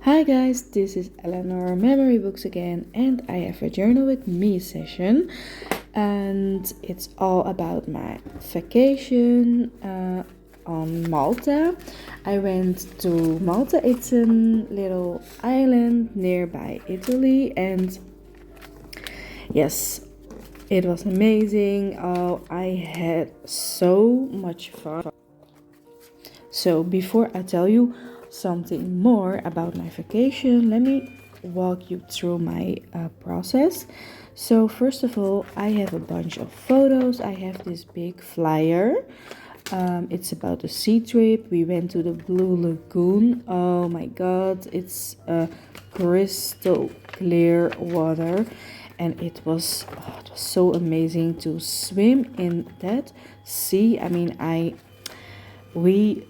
Hi guys, this is Eleanor Memory Books again, and I have a journal with me session, and it's all about my vacation on Malta. I went to Malta. It's a little island nearby Italy, and yes, it was amazing. Oh, I had so much fun. So before I tell you something more about my vacation, let me walk you through my process. So first of all, I have a bunch of photos. I have this big flyer. It's about a sea trip. We went to the Blue Lagoon. Oh my god, it's crystal clear water, and it was so amazing to swim in that sea. I mean, we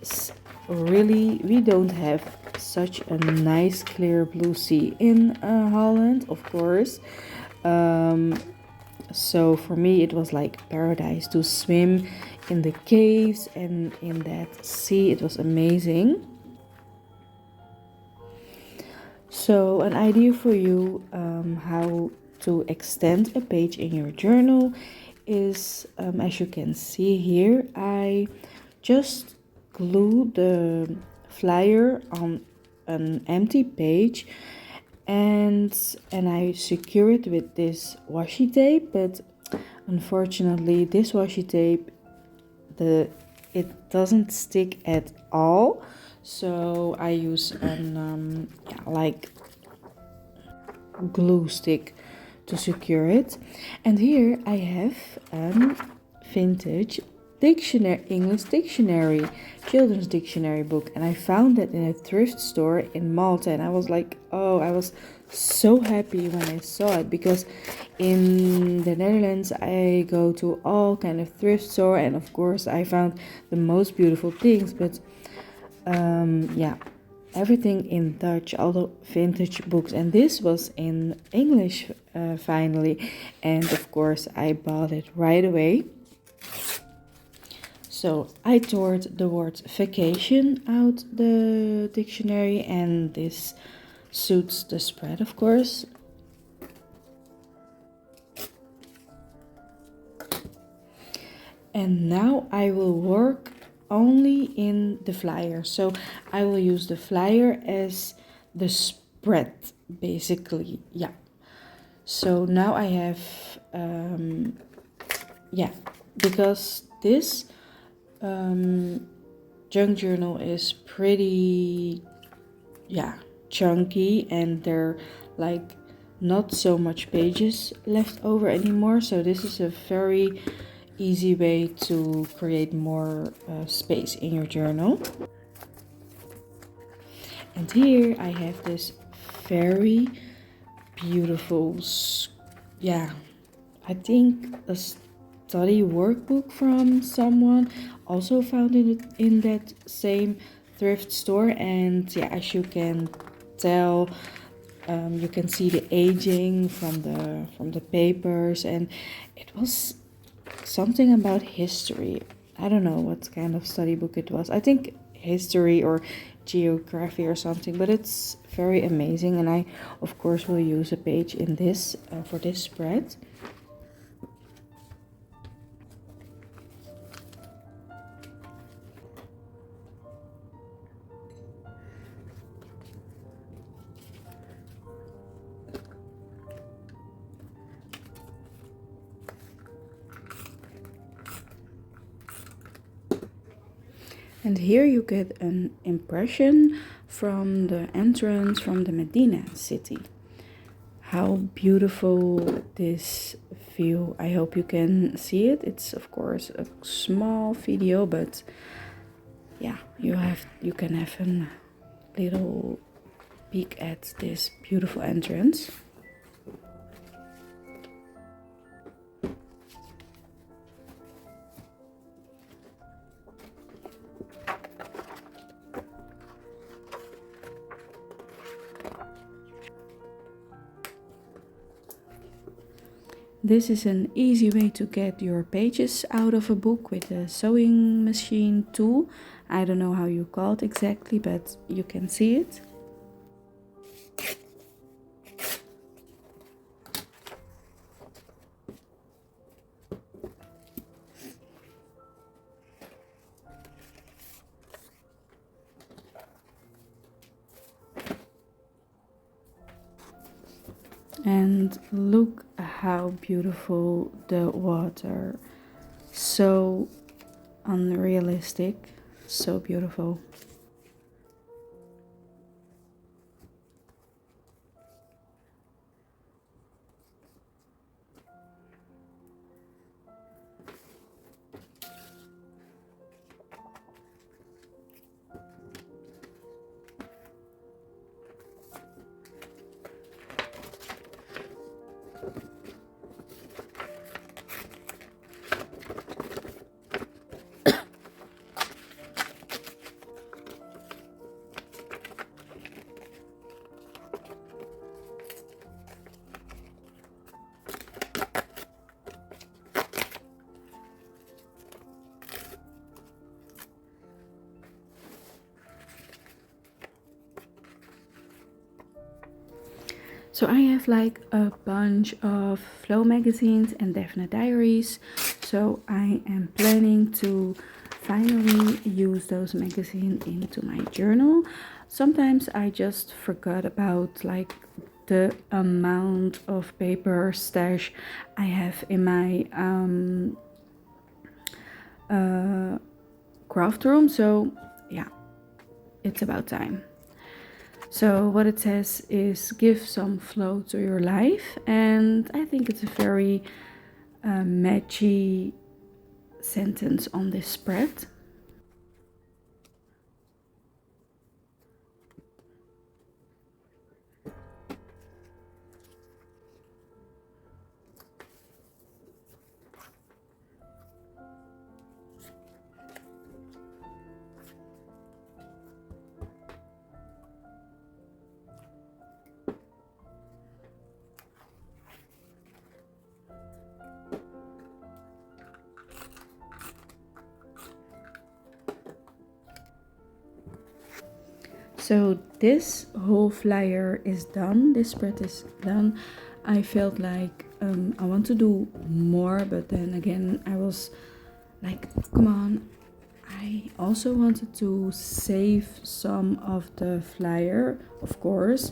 we don't have such a nice clear blue sea in Holland, of course. So for me it was like paradise to swim in the caves and in that sea. It was amazing. So an idea for you how to extend a page in your journal is, as you can see here, I just glue the flyer on an empty page and I secure it with this washi tape, but unfortunately this washi tape it doesn't stick at all, so I use an like glue stick to secure it. And here I have a vintage English dictionary, children's dictionary book, and I found that in a thrift store in Malta, and I was like, oh, I was so happy when I saw it, because in the Netherlands I go to all kind of thrift store, and of course I found the most beautiful things, but everything in Dutch, all the vintage books, and this was in English finally, and of course I bought it right away. So I tore the word vacation out the dictionary, and this suits the spread, of course. And now I will work only in the flyer. So I will use the flyer as the spread, basically. Yeah. So now I have, because this junk journal is pretty, chunky, and there like not so much pages left over anymore. So this is a very easy way to create more space in your journal. And here I have this very beautiful, I think a study workbook from someone, also found in that same thrift store. And yeah, as you can tell, you can see the aging from the papers, and it was something about history. I don't know what kind of study book it was. I think history or geography or something, but it's very amazing, and I of course will use a page in this for this spread. And here you get an impression from the entrance from the Medina city. How beautiful this view. I hope you can see it. It's of course a small video, but yeah, you can have a little peek at this beautiful entrance. This is an easy way to get your pages out of a book with a sewing machine tool. I don't know how you call it exactly, but you can see it. And look how beautiful the water. So unrealistic, so beautiful. So I have like a bunch of Flow magazines and Daphne diaries. So I am planning to finally use those magazines into my journal. Sometimes I just forgot about like the amount of paper stash I have in my craft room. So yeah, it's about time. So what it says is give some flow to your life, and I think it's a very matchy sentence on this spread. So this whole flyer is done, this spread is done. I felt like I want to do more, but then again I was like, come on, I also wanted to save some of the flyer, of course.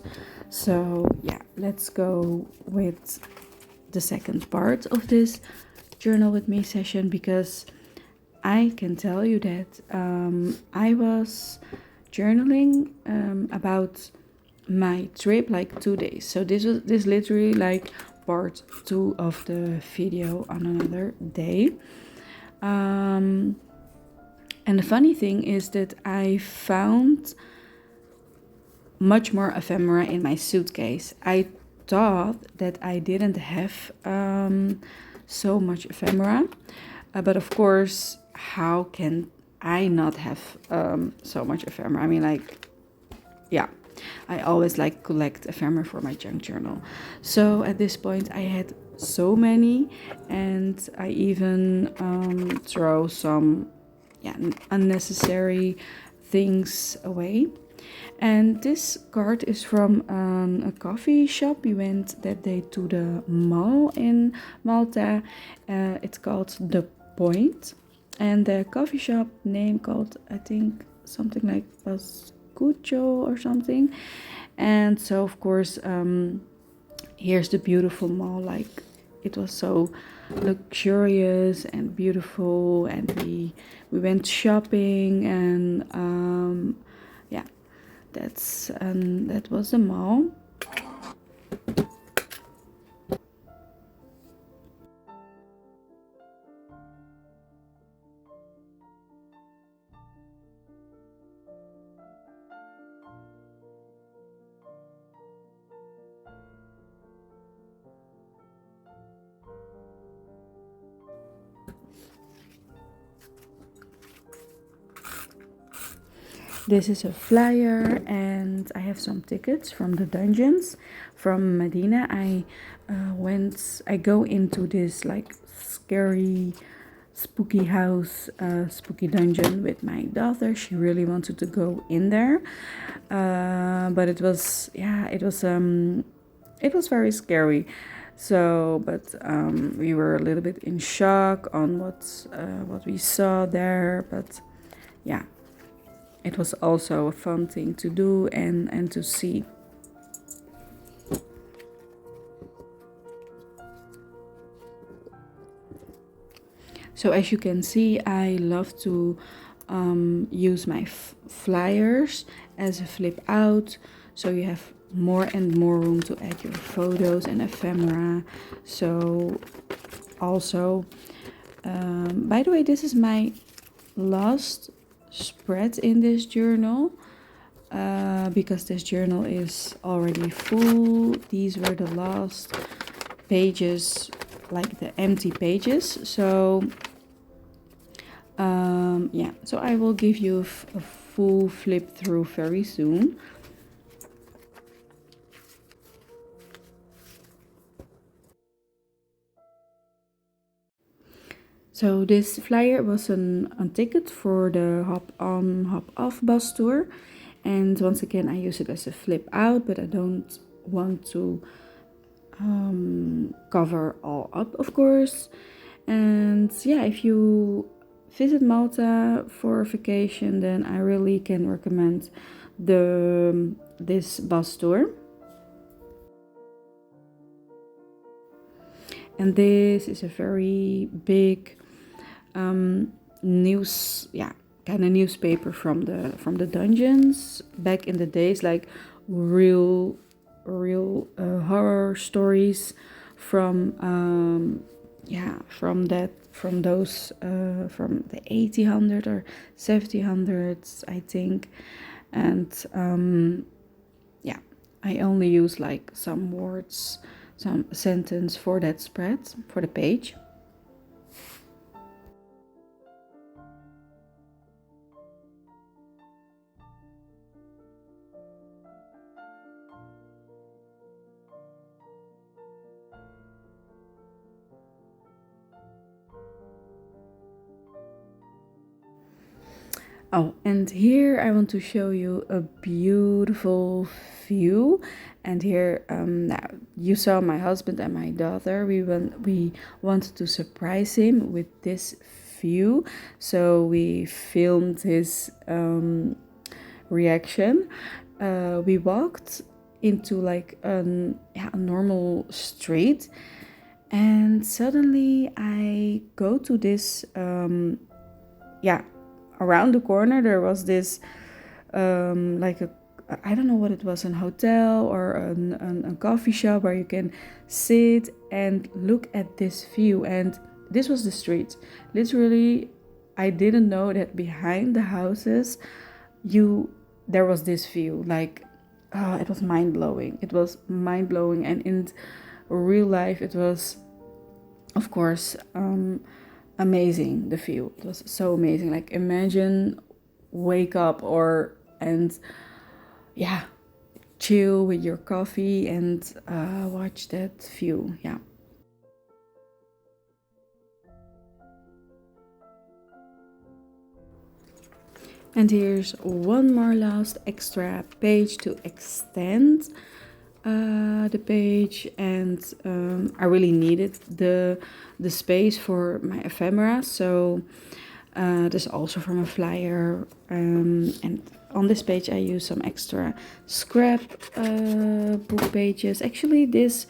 So yeah, let's go with the second part of this journal with me session, because I can tell you that I was journaling about my trip like 2 days. So this literally like part two of the video on another day. And the funny thing is that I found much more ephemera in my suitcase. I thought that I didn't have so much ephemera, but of course, how can I not have so much ephemera? I mean, like, yeah, I always like collect ephemera for my junk journal. So at this point, I had so many, and I even throw some unnecessary things away. And this card is from a coffee shop. We went that day to the mall in Malta. It's called The Point. And the coffee shop name called, I think, something like Pascucho or something. And so, of course, here's the beautiful mall. Like, it was so luxurious and beautiful, and we went shopping, and yeah, that was the mall. This is a flyer, and I have some tickets from the dungeons from Medina. I go into this like scary, spooky house, spooky dungeon with my daughter. She really wanted to go in there, but it was very scary. So, but we were a little bit in shock on what we saw there. But yeah, it was also a fun thing to do and to see. So as you can see, I love to use my flyers as a flip out, so you have more and more room to add your photos and ephemera. So also, by the way, this is my last spread in this journal, because this journal is already full. These were the last pages, like the empty pages. So yeah, so I will give you a full flip through very soon. So this flyer was a ticket for the hop on hop off bus tour, and once again I use it as a flip out, but I don't want to cover all up, of course. And yeah, if you visit Malta for a vacation, then I really can recommend this bus tour. And this is a very big news, yeah, kind of newspaper from the dungeons back in the days, like real horror stories from from those from the 1800s or 1700s, I think. And yeah, I only use like some words, some sentence for that spread, for the page. Oh, and here I want to show you a beautiful view. And here, now you saw my husband and my daughter. We wanted to surprise him with this view, so we filmed his reaction. We walked into like a normal street, and suddenly I go to this yeah, around the corner there was this like a, I don't know what it was, an hotel or a coffee shop where you can sit and look at this view. And this was the street. Literally, I didn't know that behind the houses there was this view. Like, oh, it was mind-blowing. It was mind-blowing. And in real life it was, of course, amazing. The view, it was so amazing. Like, imagine wake up and yeah, chill with your coffee and watch that view. Yeah. And here's one more last extra page to extend the page. And I really needed the space for my ephemera, so this is also from a flyer, and on this page I use some extra scrapbook pages. Actually, this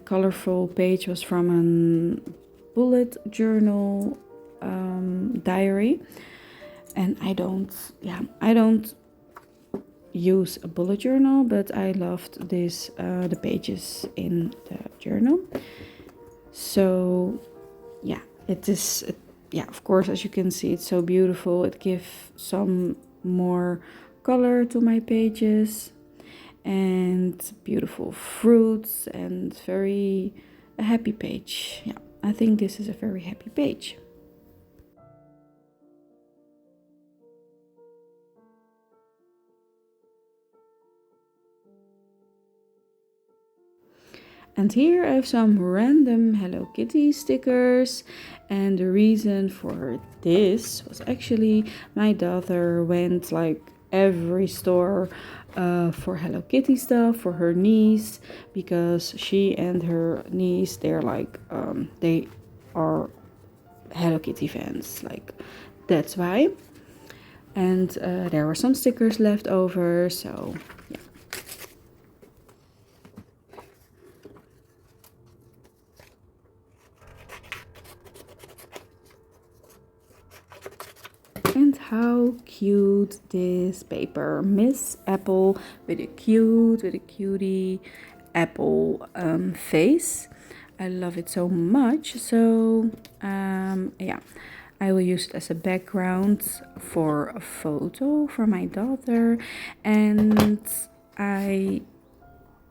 colorful page was from a bullet journal diary, and I don't use a bullet journal, but I loved this the pages in the journal. So yeah, yeah, of course, as you can see, it's so beautiful. It gives some more color to my pages, and beautiful fruits, and very a happy page. Yeah, I think this is a very happy page. And here I have some random Hello Kitty stickers, and the reason for this was actually my daughter went like every store for Hello Kitty stuff for her niece, because she and her niece, they're like they are Hello Kitty fans, like that's why. And there were some stickers left over, so yeah. how cute this paper, Miss Apple, with a cutie apple face. I love it so much. So yeah, I will use it as a background for a photo for my daughter, and I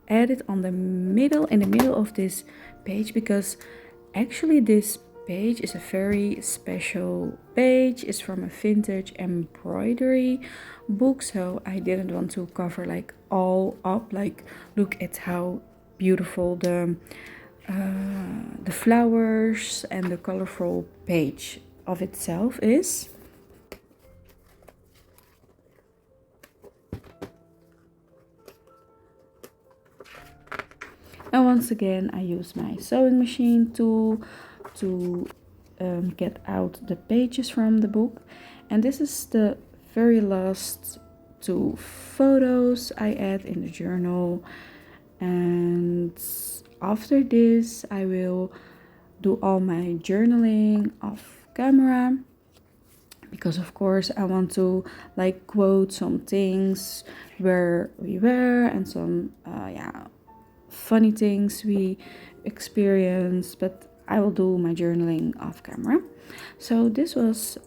add it on the middle, in the middle of this page, because actually this page is a very special page. It's from a vintage embroidery book, so I didn't want to cover like all up. Like, look at how beautiful the flowers and the colorful page of itself is. And once again, I use my sewing machine tool to get out the pages from the book. And this is the very last two photos I add in the journal. And after this, I will do all my journaling off camera, because of course I want to like quote some things where we were, and some yeah, funny things we experience, but I will do my journaling off camera. So this was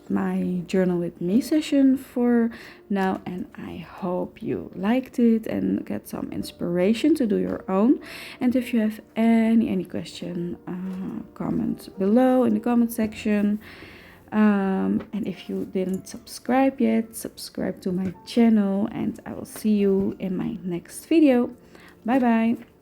my journal with me session for now, and I hope you liked it and get some inspiration to do your own. And if you have any question, comment below in the comment section. And if you didn't subscribe yet, subscribe to my channel, and I will see you in my next video. Bye bye.